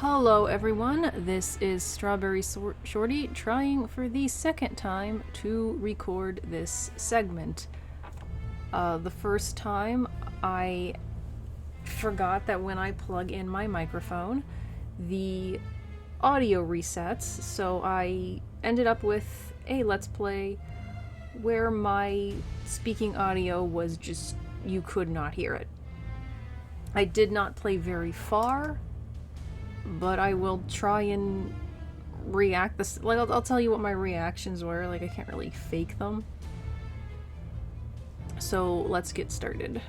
Hello everyone, this is StrawberryShorty trying for the second time to record this segment. The first time I forgot that when I plug in my microphone, the audio resets, so I ended up with a Let's Play where my speaking audio was just, you could not hear it. I did not play very far, but I will try and react this. Like, I'll tell you what my reactions were. Like, I can't really fake them. So let's get started.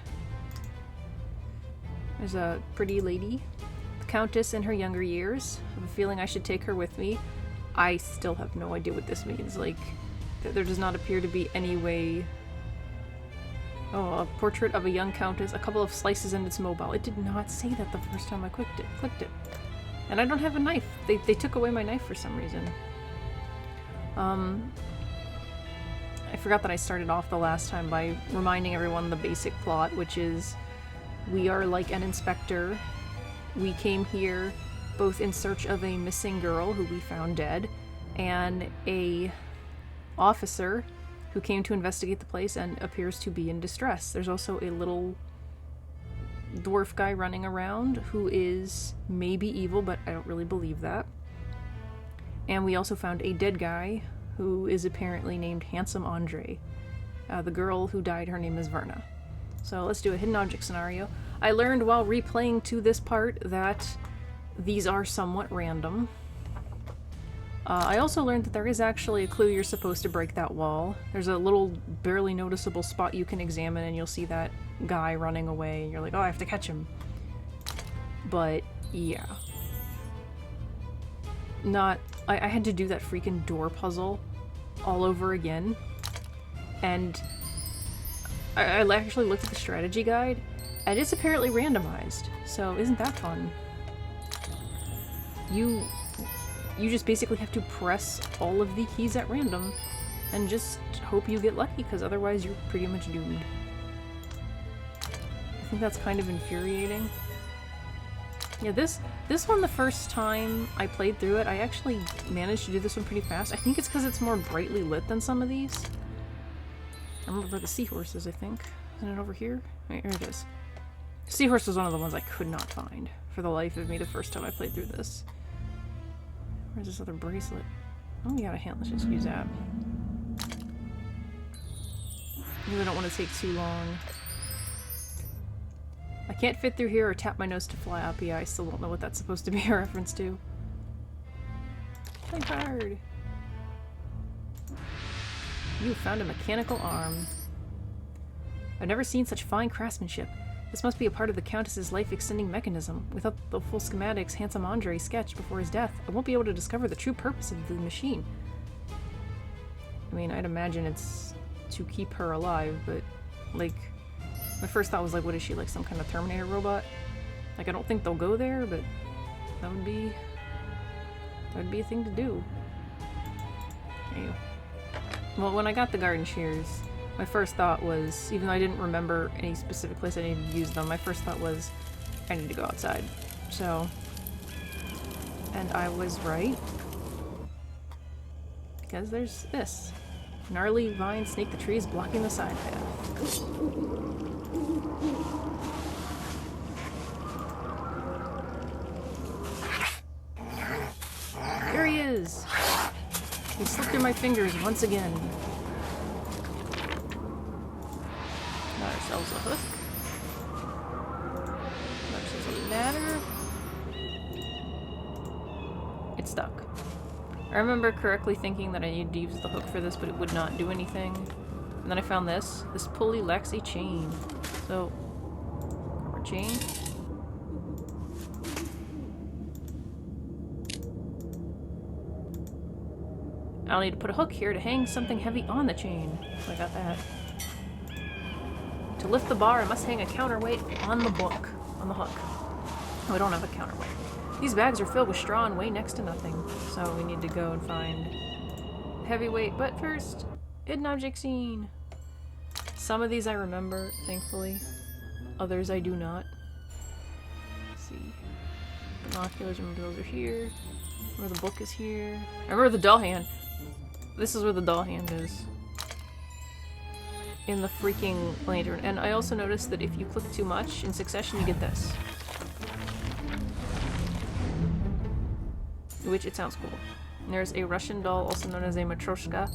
There's a pretty lady, the Countess in her younger years. I have a feeling I should take her with me. I still have no idea what this means. Like, there does not appear to be any way. Oh, a portrait of a young countess, a couple of slices and it's mobile. It did not say that the first time I clicked it. And I don't have a knife. They took away my knife for some reason. I forgot that I started off the last time by reminding everyone the basic plot, which is we are like an inspector. We came here both in search of a missing girl who we found dead, and a officer who came to investigate the place and appears to be in distress. There's also a little dwarf guy running around who is maybe evil, but I don't really believe that. And we also found a dead guy who is apparently named Handsome Andre. The girl who died, her name is Verna. So let's do a hidden object scenario. I learned while replaying to this part that these are somewhat random. I also learned that there is actually a clue you're supposed to break that wall. There's a little barely noticeable spot you can examine and you'll see that guy running away and you're like, oh, I have to catch him. But yeah. I had to do that freaking door puzzle all over again. And I actually looked at the strategy guide and it's apparently randomized. So isn't that fun? You just basically have to press all of the keys at random and just hope you get lucky, because otherwise you're pretty much doomed. I think that's kind of infuriating. Yeah, this one, the first time I played through it, I actually managed to do this one pretty fast. I think it's because it's more brightly lit than some of these. I remember the seahorses, I think. Isn't it over here? Wait, here it is. Seahorse was one of the ones I could not find for the life of me the first time I played through this. Where's this other bracelet? Oh, we got a hand. Let's just use that. I really don't want to take too long. I can't fit through here or tap my nose to fly up. Yeah, I still don't know what that's supposed to be a reference to. Play hard. You found a mechanical arm. I've never seen such fine craftsmanship. This must be a part of the Countess's life-extending mechanism. Without the full schematics Handsome Andre sketched before his death, I won't be able to discover the true purpose of the machine. I mean, I'd imagine it's to keep her alive, but, like, my first thought was, like, what is she, like some kind of Terminator robot? Like, I don't think they'll go there, but that would be a thing to do. Anyway. Well, when I got the garden shears, my first thought was, even though I didn't remember any specific place I needed to use them, my first thought was, I need to go outside. So, and I was right. Because there's this. Gnarly vines snake the trees, blocking the side path. There he is! He slipped through my fingers once again. Got ourselves a hook. Much doesn't matter. It's stuck. I remember correctly thinking that I needed to use the hook for this, but it would not do anything. And then I found this. This pulley lacks a chain. So, rubber chain. I'll need to put a hook here to hang something heavy on the chain. So I got that. To lift the bar, I must hang a counterweight on the hook. Oh, I don't have a counterweight. These bags are filled with straw and weigh next to nothing. So we need to go and find heavyweight. But first, hidden object scene. Some of these I remember, thankfully. Others I do not. Let's see. Binoculars, remember those are here. Remember the book is here. I remember the doll hand. This is where the doll hand is. In the freaking lantern. And I also noticed that if you click too much in succession, you get this. Which, it sounds cool. And there's a Russian doll, also known as a matryoshka.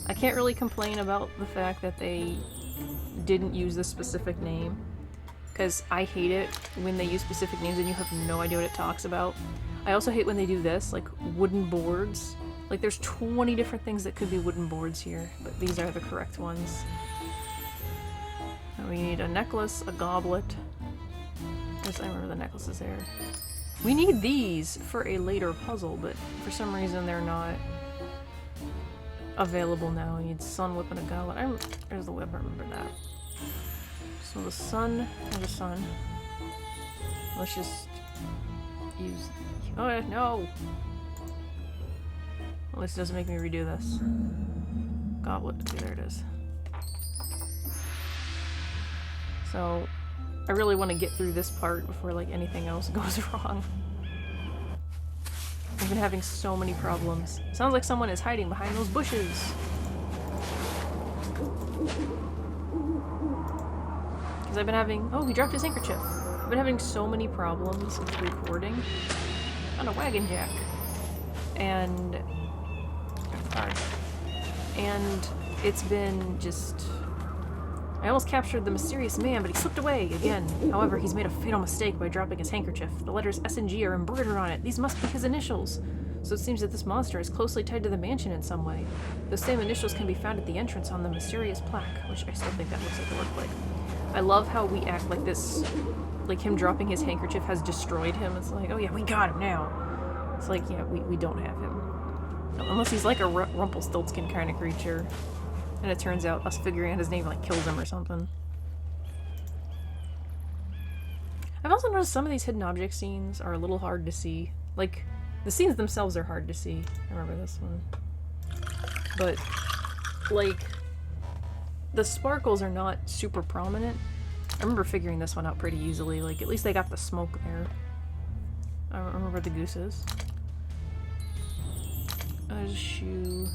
I can't really complain about the fact that they didn't use this specific name, because I hate it when they use specific names and you have no idea what it talks about. I also hate when they do this, like wooden boards. Like there's 20 different things that could be wooden boards here, but these are the correct ones. Now we need a necklace, a goblet. Yes, I remember the necklace is there. We need these for a later puzzle, but for some reason they're not available now. We need sun, whip, and a goblet. There's the whip, I remember that. So the sun and the sun. Let's just use... Oh, no! At least it doesn't make me redo this. Goblet. Okay, there it is. So, I really want to get through this part before, like, anything else goes wrong. I've been having so many problems. Sounds like someone is hiding behind those bushes. Because I've been having... Oh, he dropped his handkerchief. I've been having so many problems with recording. On a wagon jack. And... And it's been just... I almost captured the mysterious man, but he slipped away again. However, he's made a fatal mistake by dropping his handkerchief. The letters S and G are embroidered on it. These must be his initials. So it seems that this monster is closely tied to the mansion in some way. Those same initials can be found at the entrance on the mysterious plaque, which I still think that looks like the word plague. I love how we act like this, like him dropping his handkerchief has destroyed him. It's like, oh yeah, we got him now. It's like, yeah, we don't have him. Unless he's like a Rumpelstiltskin kind of creature. And it turns out us figuring out his name like kills him or something. I've also noticed some of these hidden object scenes are a little hard to see. Like, the scenes themselves are hard to see. I remember this one. But, like, the sparkles are not super prominent. I remember figuring this one out pretty easily. Like, at least they got the smoke there. I don't remember where the goose is. There's a shoe.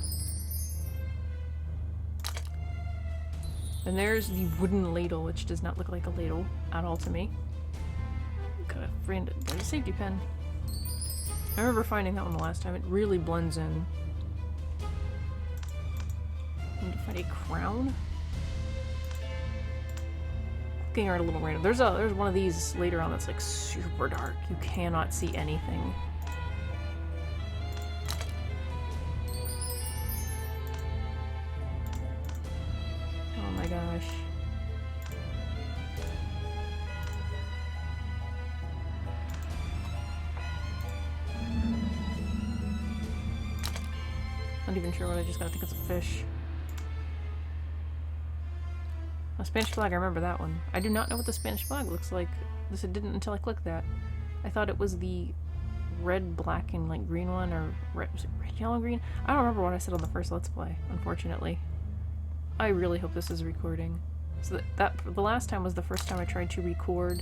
And there's the wooden ladle, which does not look like a ladle at all to me. Got a safety pin. I remember finding that one the last time. It really blends in. Need to find a crown. Looking at a little random. There's one of these later on that's like super dark. You cannot see anything. Oh my gosh. Not even sure what I just got. I think it's a fish. A Spanish flag, I remember that one. I do not know what the Spanish flag looks like. This it didn't until I clicked that. I thought it was the red, black, and like green one, or red, was it red, yellow, green? I don't remember what I said on the first Let's Play, unfortunately. I really hope this is recording. So that the last time was the first time I tried to record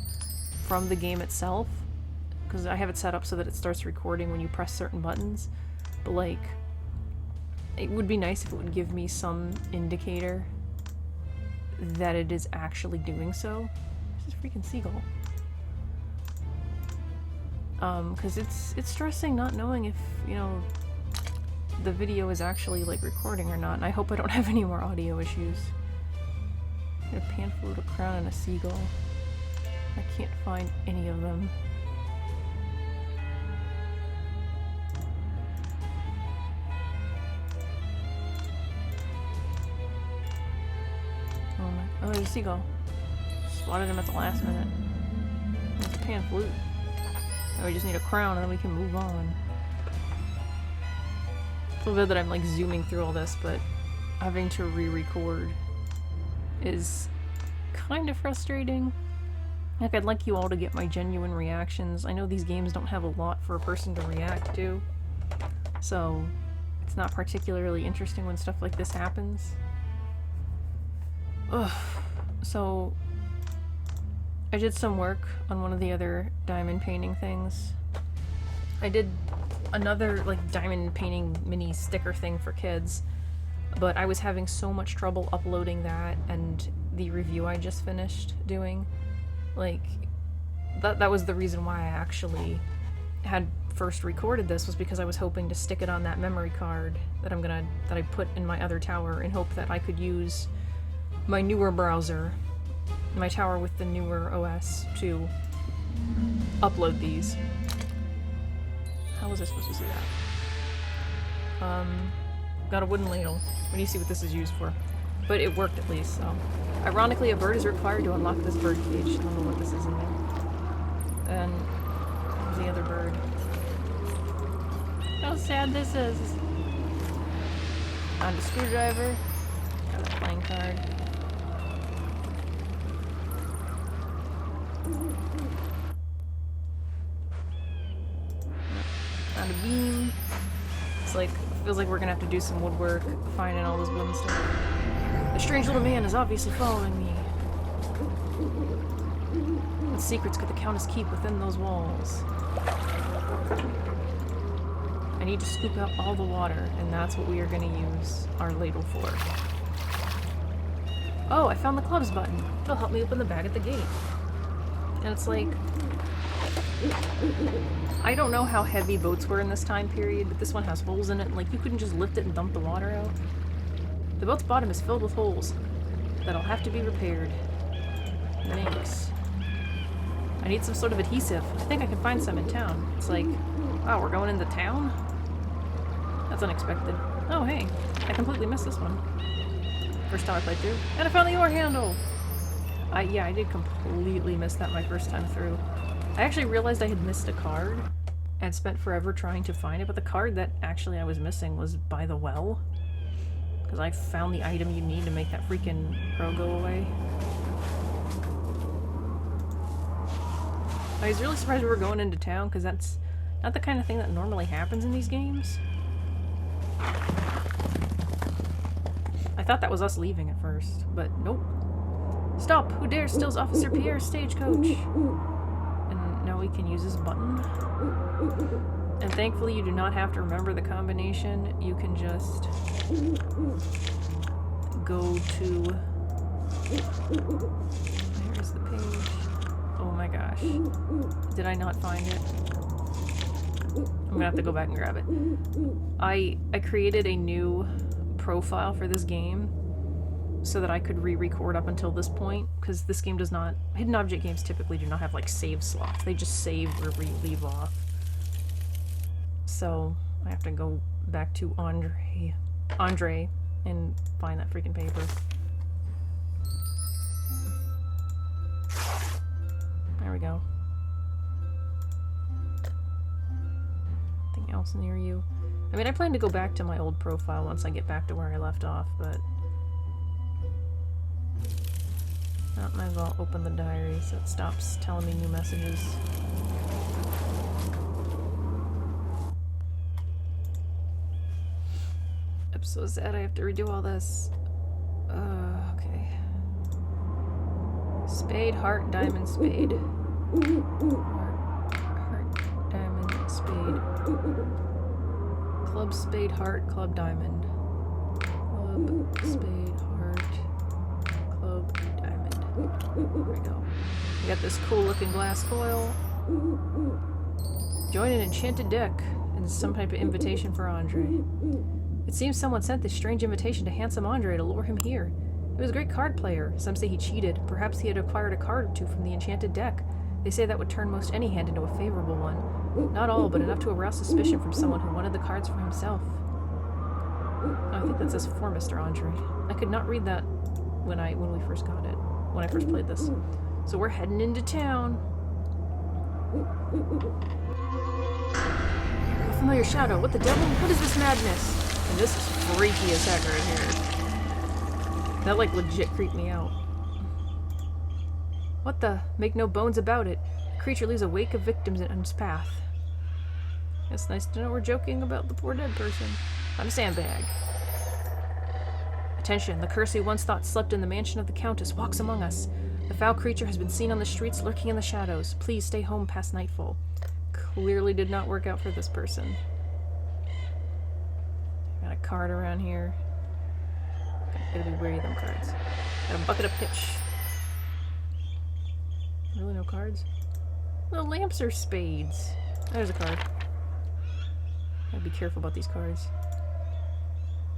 from the game itself, because I have it set up so that it starts recording when you press certain buttons. But like, it would be nice if it would give me some indicator that it is actually doing so. This is freaking seagull. Because it's stressing not knowing if, you know, the video is actually like recording or not, and I hope I don't have any more audio issues. A pan flute, a crown, and a seagull. I can't find any of them. Oh, there's a seagull. Spotted him at the last minute. There's a pan flute. Now we just need a crown and then we can move on. I feel bad that I'm like zooming through all this, but having to re-record is kind of frustrating. Like, I'd like you all to get my genuine reactions. I know these games don't have a lot for a person to react to, so it's not particularly interesting when stuff like this happens. Ugh. So, I did some work on one of the other diamond painting things. I did another, like, diamond painting mini sticker thing for kids, but I was having so much trouble uploading that and the review I just finished doing. Like, that was the reason why I actually had first recorded this, was because I was hoping to stick it on that memory card that I put in my other tower in hope that I could use my newer browser, my tower with the newer OS, to upload these. How was I supposed to see that? Got a wooden ladle. When you see what this is used for. But it worked at least, so. Ironically, a bird is required to unlock this bird cage. I don't know what this is in there. And there's the other bird. How sad this is. Found a screwdriver. Got a playing card. Found a beam. It's like, feels like we're gonna have to do some woodwork, finding all this wooden stuff. The strange little man is obviously following me. What secrets could the Countess keep within those walls? I need to scoop out all the water, and that's what we are gonna use our ladle for. Oh, I found the clubs button. It'll help me open the bag at the gate. And it's like, I don't know how heavy boats were in this time period, but this one has holes in it, and like, you couldn't just lift it and dump the water out. The boat's bottom is filled with holes that'll have to be repaired. Thanks. I need some sort of adhesive. I think I can find some in town. It's like, wow, we're going into town? That's unexpected. Oh, hey, I completely missed this one. First time I played through. And I found the oar handle! Yeah, I did completely miss that my first time through. I actually realized I had missed a card and spent forever trying to find it, but the card that actually I was missing was by the well. Because I found the item you need to make that freaking crow go away. I was really surprised we were going into town, because that's not the kind of thing that normally happens in these games. I thought that was us leaving at first, but nope. Stop! Who dares steals Officer Pierre's stagecoach? And now we can use this button. And thankfully you do not have to remember the combination. You can just go to... There's the page. Oh my gosh. Did I not find it? I'm gonna have to go back and grab it. I created a new profile for this game so that I could re-record up until this point, because this game does not... Hidden object games typically do not have, like, save slots. They just save wherever you leave off. So, I have to go back to Andre, and find that freaking paper. There we go. Anything else near you? I mean, I plan to go back to my old profile once I get back to where I left off, but... I might as well open the diary so it stops telling me new messages. I'm so sad I have to redo all this. Okay. Spade, heart, diamond, spade. Heart, diamond, spade. Club, spade, heart, club, diamond. Club, spade, heart, club, diamond. There we go. We got this cool looking glass foil. Join an enchanted deck, and some type of invitation for Andre. It seems someone sent this strange invitation to handsome Andre to lure him here. He was a great card player. Some say he cheated. Perhaps he had acquired a card or two from the enchanted deck. They say that would turn most any hand into a favorable one. Not all, but enough to arouse suspicion from someone who wanted the cards for himself. Oh, I think that says for Mr. Andre. I could not read that when we first got it. When I first played this. So we're heading into town. A familiar shadow. What the devil? What is this madness? And this is freaky as heck right here. That, like, legit creeped me out. What the? Make no bones about it. The creature leaves a wake of victims in its path. It's nice to know we're joking about the poor dead person. I'm a sandbag. Attention, the curse we once thought slept in the mansion of the Countess walks among us. The foul creature has been seen on the streets lurking in the shadows. Please stay home past nightfall. clearly did not work out for this person. Got a card around here. Gotta be wary of them cards. Got a bucket of pitch. Really no cards? The lamps are spades. There's a card. Gotta be careful about these cards.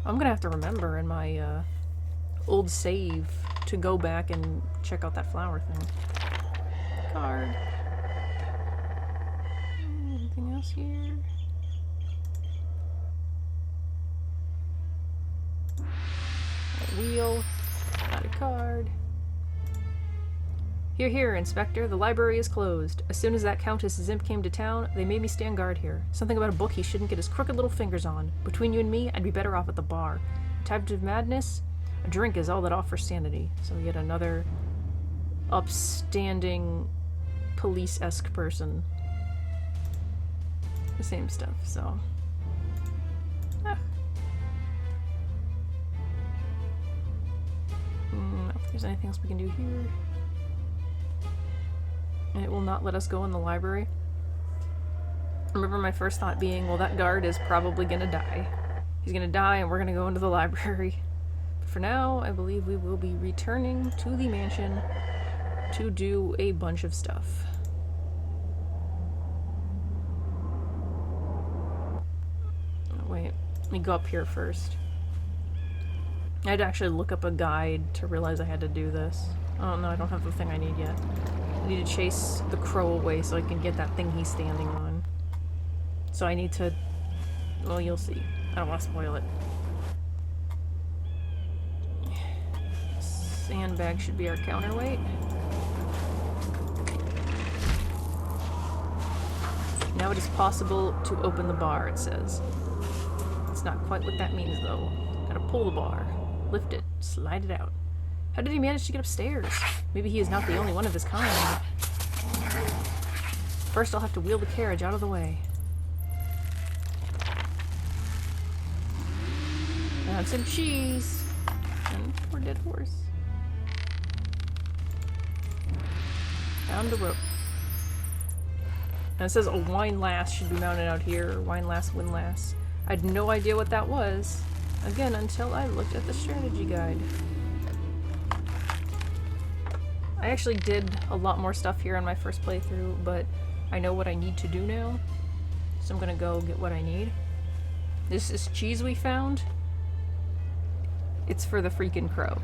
I'm gonna have to remember in my old save to go back and check out that flower thing. Card. Anything else here? A wheel. Got a card. Here, here, Inspector. The library is closed. As soon as that Countess Zimp came to town, they made me stand guard here. Something about a book he shouldn't get his crooked little fingers on. Between you and me, I'd be better off at the bar. Type of madness? A drink is all that offers sanity. So yet another upstanding police-esque person. The same stuff, so... Ah. I don't know if there's anything else we can do here. And it will not let us go in the library. I remember my first thought being, well, that guard is probably gonna die. He's gonna die and we're gonna go into the library. But for now, I believe we will be returning to the mansion to do a bunch of stuff. Oh, wait, let me go up here first. I had to actually look up a guide to realize I had to do this. Oh no, I don't have the thing I need yet. I need to chase the crow away so I can get that thing he's standing on. So I need to... well, you'll see. I don't want to spoil it. Sandbag should be our counterweight. Now it is possible to open the bar, it says. It's not quite what that means, though. Gotta pull the bar. Lift it. Slide it out. How did he manage to get upstairs? Maybe he is not the only one of his kind. First I'll have to wheel the carriage out of the way. And some cheese. And poor dead horse. Found the rope. And it says a wine lass should be mounted out here, or wine lass, windlass. I had no idea what that was. Again, until I looked at the strategy guide. I actually did a lot more stuff here on my first playthrough, but I know what I need to do now. So I'm gonna go get what I need. This is cheese we found. It's for the freaking crow.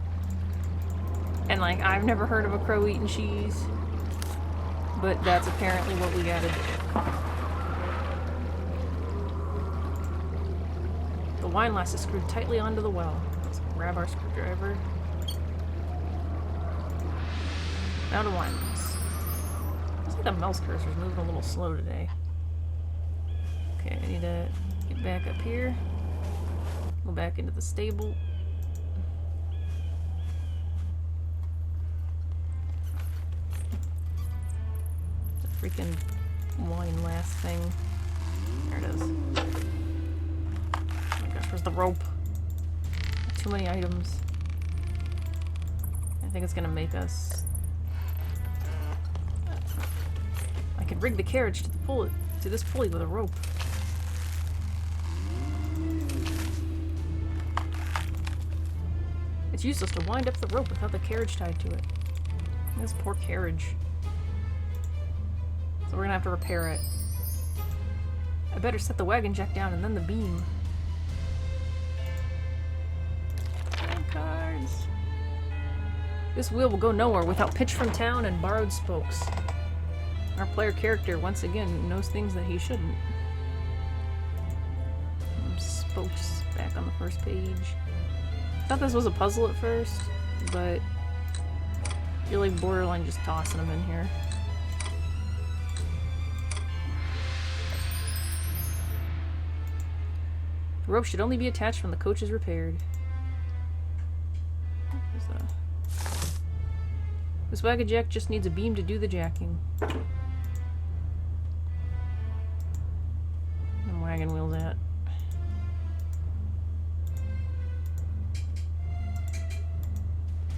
And like, I've never heard of a crow eating cheese. But that's apparently what we gotta do. The wine lass is screwed tightly onto the well. Let's grab our screwdriver. Now to wine lass. Looks like the mouse cursor's moving a little slow today. Okay, I need to get back up here. Go back into the stable. The freaking wine lass thing. There it is. Oh my gosh, where's the rope? Too many items. I think it's gonna make us... I could rig the carriage to the pulley, to this pulley with a rope. It's useless to wind up the rope without the carriage tied to it. This poor carriage. So we're gonna have to repair it. I better set the wagon jack down and then the beam. Cards. This wheel will go nowhere without pitch from town and borrowed spokes. Our player character, once again, knows things that he shouldn't. Spokes back on the first page. I thought this was a puzzle at first, but you're like borderline just tossing them in here. The rope should only be attached when the coach is repaired. This wagon jack just needs a beam to do the jacking. And wagon wheels at.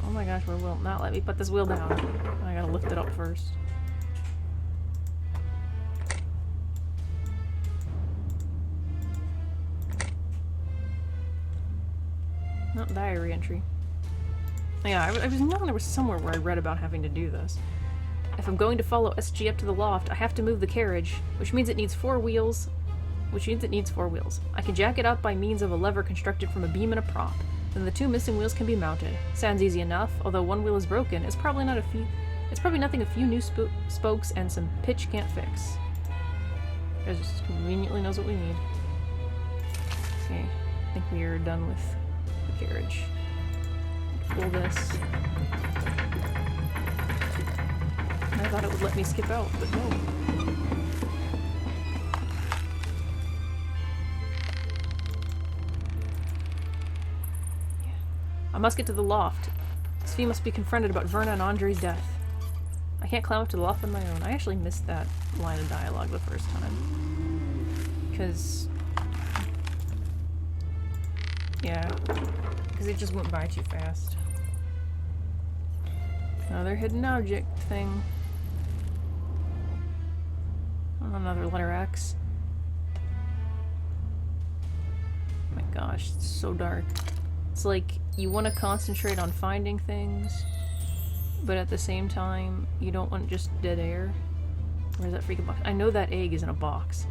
Oh my gosh, we will not let me put this wheel down. I gotta lift it up first. Not diary entry. Yeah, I was knowing there was somewhere where I read about having to do this. If I'm going to follow SG up to the loft, I have to move the carriage, which means it needs 4 wheels. I can jack it up by means of a lever constructed from a beam and a prop. Then the 2 missing wheels can be mounted. Sounds easy enough, although 1 wheel is broken. It's probably nothing a few new spokes and some pitch can't fix. It just conveniently knows what we need. Okay, I think we are done with the carriage. Pull this. I thought it would let me skip out, but no. I must get to the loft. Svi must be confronted about Verna and Andre's death. I can't climb up to the loft on my own. I actually missed that line of dialogue the first time. Because... yeah. Because it just went by too fast. Another hidden object thing. Oh, another letter X. Oh my gosh, it's so dark. It's like you want to concentrate on finding things, but at the same time, you don't want just dead air. Where's that freaking box? I know that egg is in a box.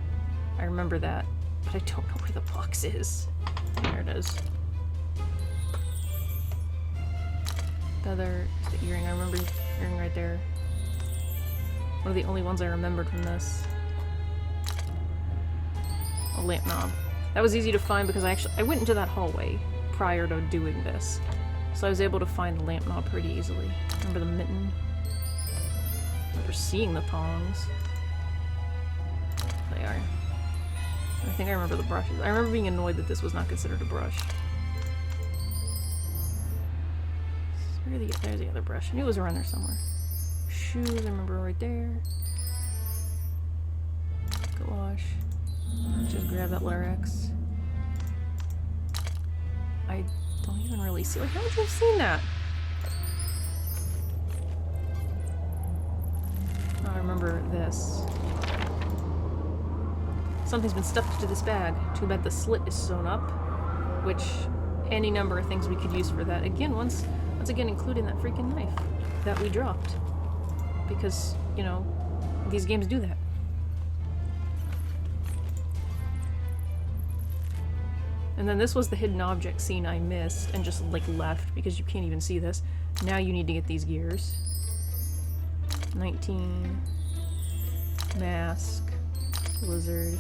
I remember that, but I don't know where the box is. There it is. Feather, the earring. I remember the earring right there. One of the only ones I remembered from this. A lamp knob. That was easy to find because I went into that hallway prior to doing this. So I was able to find the lamp knob pretty easily. Remember the mitten? I remember seeing the tongs. They are. I think I remember the brushes. I remember being annoyed that this was not considered a brush. There's the other brush. I knew it was around there somewhere. Shoes, I remember right there. Gouache. Just grab that letter X. I don't even really see. Like, how would you have seen that? Oh, I remember this. Something's been stuffed into this bag. Too bad the slit is sewn up. Which, any number of things we could use for that. Again, once again, including that freaking knife that we dropped. Because, you know, these games do that. And then this was the hidden object scene I missed and just, like, left because you can't even see this. Now you need to get these gears. 19. Mask. Lizard.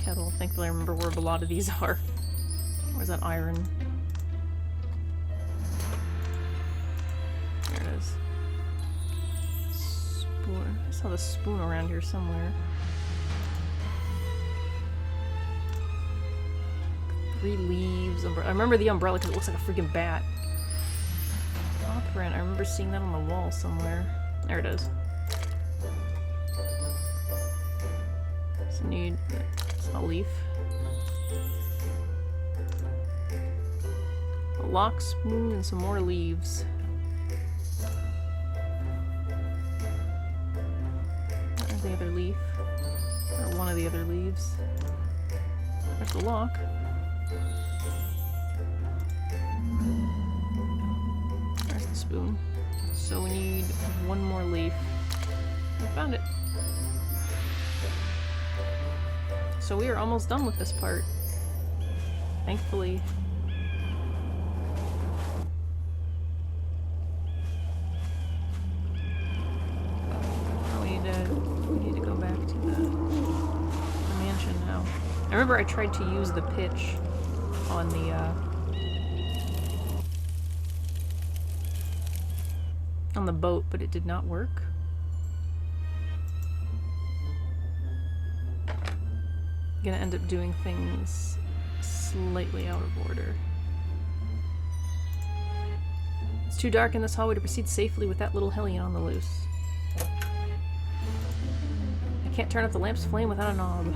Kettle. Thankfully I remember where a lot of these are. Where's that iron? There it is. Spoon. I saw the spoon around here somewhere. 3 leaves. I remember the umbrella because it looks like a freaking bat. Print. I remember seeing that on the wall somewhere. There it is. So need a leaf. A lock, spoon, and some more leaves. There's the other leaf. Or one of the other leaves. There's the lock. There's the spoon. So we need one more leaf. I found it. So we are almost done with this part. Thankfully. We need to go back to the mansion now. I remember I tried to use the pitch on the boat, but it did not work. Gonna end up doing things slightly out of order. It's too dark in this hallway to proceed safely with that little hellion on the loose. I can't turn up the lamp's flame without a knob.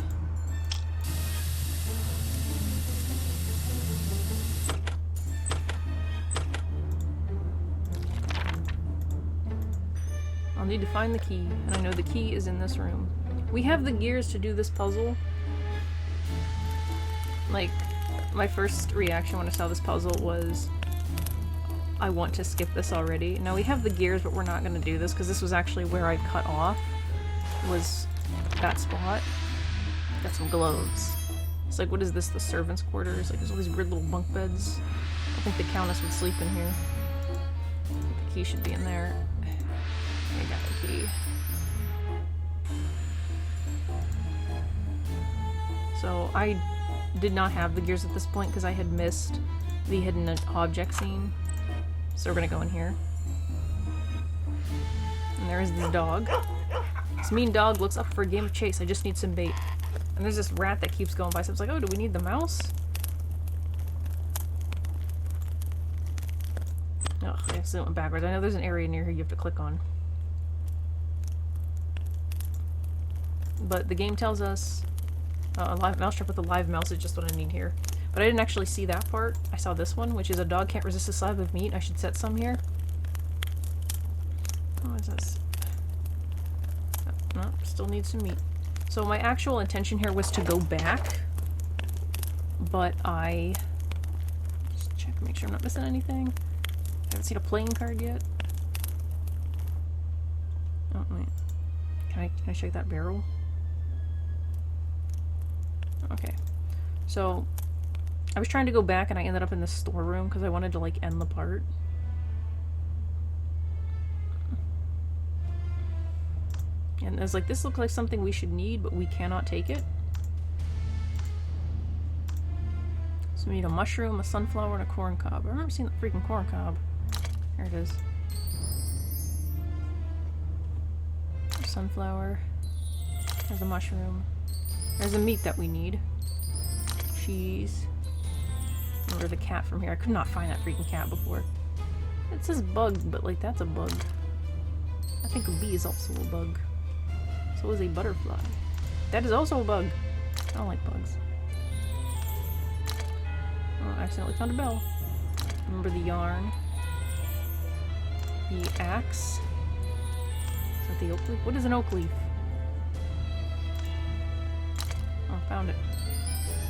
I'll need to find the key, and I know the key is in this room. We have the gears to do this puzzle. Like, My first reaction when I saw this puzzle was, I want to skip this already. Now we have the gears, but we're not going to do this because this was actually where I cut off, was that spot. Got some gloves. It's like, what is this, the servants' quarters? Like, there's all these weird little bunk beds. I think the Countess would sleep in here. The key should be in there. I got the key. So I did not have the gears at this point because I had missed the hidden object scene. So we're gonna go in here. And there is the dog. This mean dog looks up for a game of chase. I just need some bait. And there's this rat that keeps going by. So I was like, oh, do we need the mouse? Oh, I accidentally went backwards. I know there's an area near here you have to click on. But the game tells us a live mouse trap with a live mouse is just what I need here. But I didn't actually see that part. I saw this one, which is a dog can't resist a slab of meat. I should set some here. What is this? No, still need some meat. So my actual intention here was to go back, but I just check to make sure I'm not missing anything. I haven't seen a playing card yet. Oh wait, can I check that barrel? Okay, so I was trying to go back and I ended up in the storeroom because I wanted to like end the part. And I was like, this looks like something we should need, but we cannot take it. So we need a mushroom, a sunflower, and a corn cob. I remember seeing the freaking corn cob. There it is. Sunflower. There's a mushroom. There's the meat that we need. Cheese. Remember the cat from here. I could not find that freaking cat before. It says bug, but like that's a bug. I think a bee is also a bug. So is a butterfly. That is also a bug. I don't like bugs. Oh, I accidentally found a bell. Remember the yarn. The axe. Is that the oak leaf? What is an oak leaf? Oh, found it.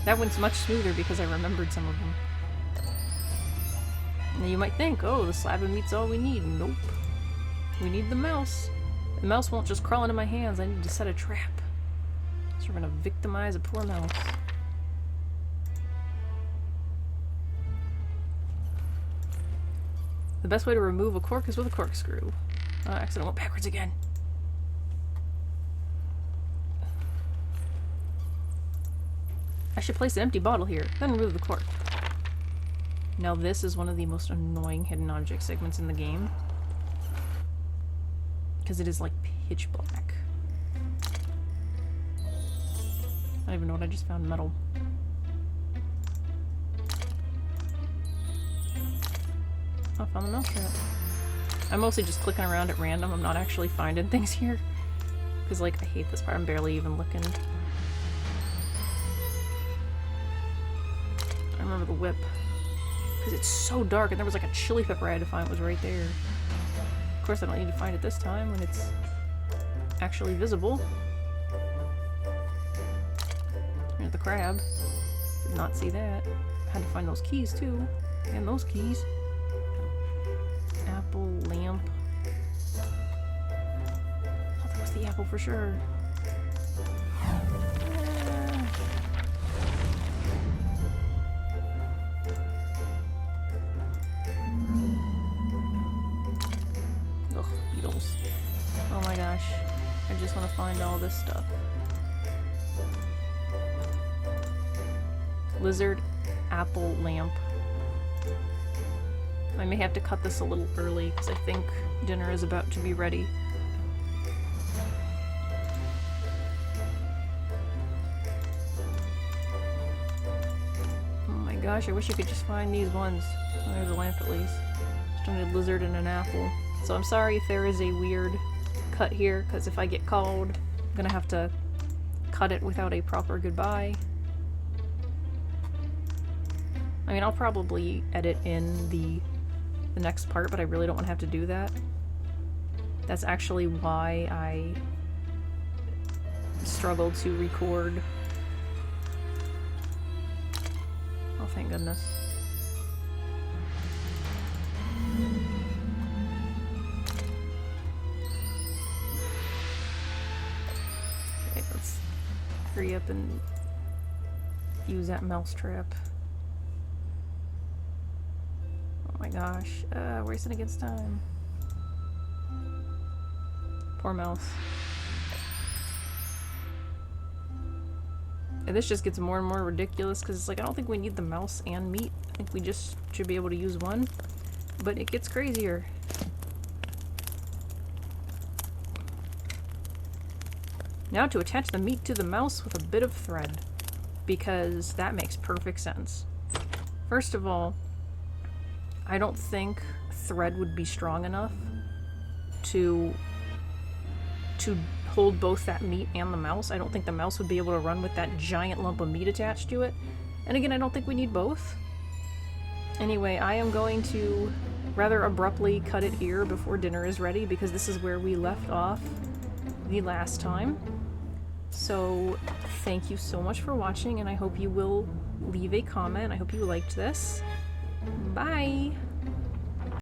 That one's much smoother because I remembered some of them. Now you might think, oh, the slab of meat's all we need. Nope. We need the mouse. The mouse won't just crawl into my hands. I need to set a trap. So we're gonna victimize a poor mouse. The best way to remove a cork is with a corkscrew. I accidentally went backwards again. I should place an empty bottle here, then remove the cork. Now this is one of the most annoying hidden object segments in the game. Because it is like pitch black. I don't even know what I just found. Metal. Oh, I found the mouse trap. I'm mostly just clicking around at random. I'm not actually finding things here. Because like I hate this part. I'm barely even looking. I remember the whip. Because it's so dark and there was like a chili pepper I had to find. It was right there. Of course I don't need to find it this time when it's actually visible. There's the crab. Did not see that. Had to find those keys too. And those keys. Apple, lamp. Oh, that was the apple for sure. Oh my gosh, I just want to find all this stuff. Lizard, apple, lamp. I may have to cut this a little early because I think dinner is about to be ready. Oh my gosh, I wish you could just find these ones. Oh, there's a lamp at least. Just need a lizard and an apple. So I'm sorry if there is a weird cut here, because if I get called, I'm gonna have to cut it without a proper goodbye. I mean, I'll probably edit in the next part, but I really don't want to have to do that. That's actually why I struggled to record. Oh, thank goodness. Okay, let's hurry up and use that mouse trap. Oh my gosh, racing against time. Poor mouse. And this just gets more and more ridiculous because it's like, I don't think we need the mouse and meat. I think we just should be able to use one. But it gets crazier. Now to attach the meat to the mouse with a bit of thread, because that makes perfect sense. First of all, I don't think thread would be strong enough to hold both that meat and the mouse. I don't think the mouse would be able to run with that giant lump of meat attached to it. And again, I don't think we need both. Anyway, I am going to rather abruptly cut it here before dinner is ready, because this is where we left off the last time. So thank you so much for watching, and I hope you will leave a comment. I hope you liked this. Bye!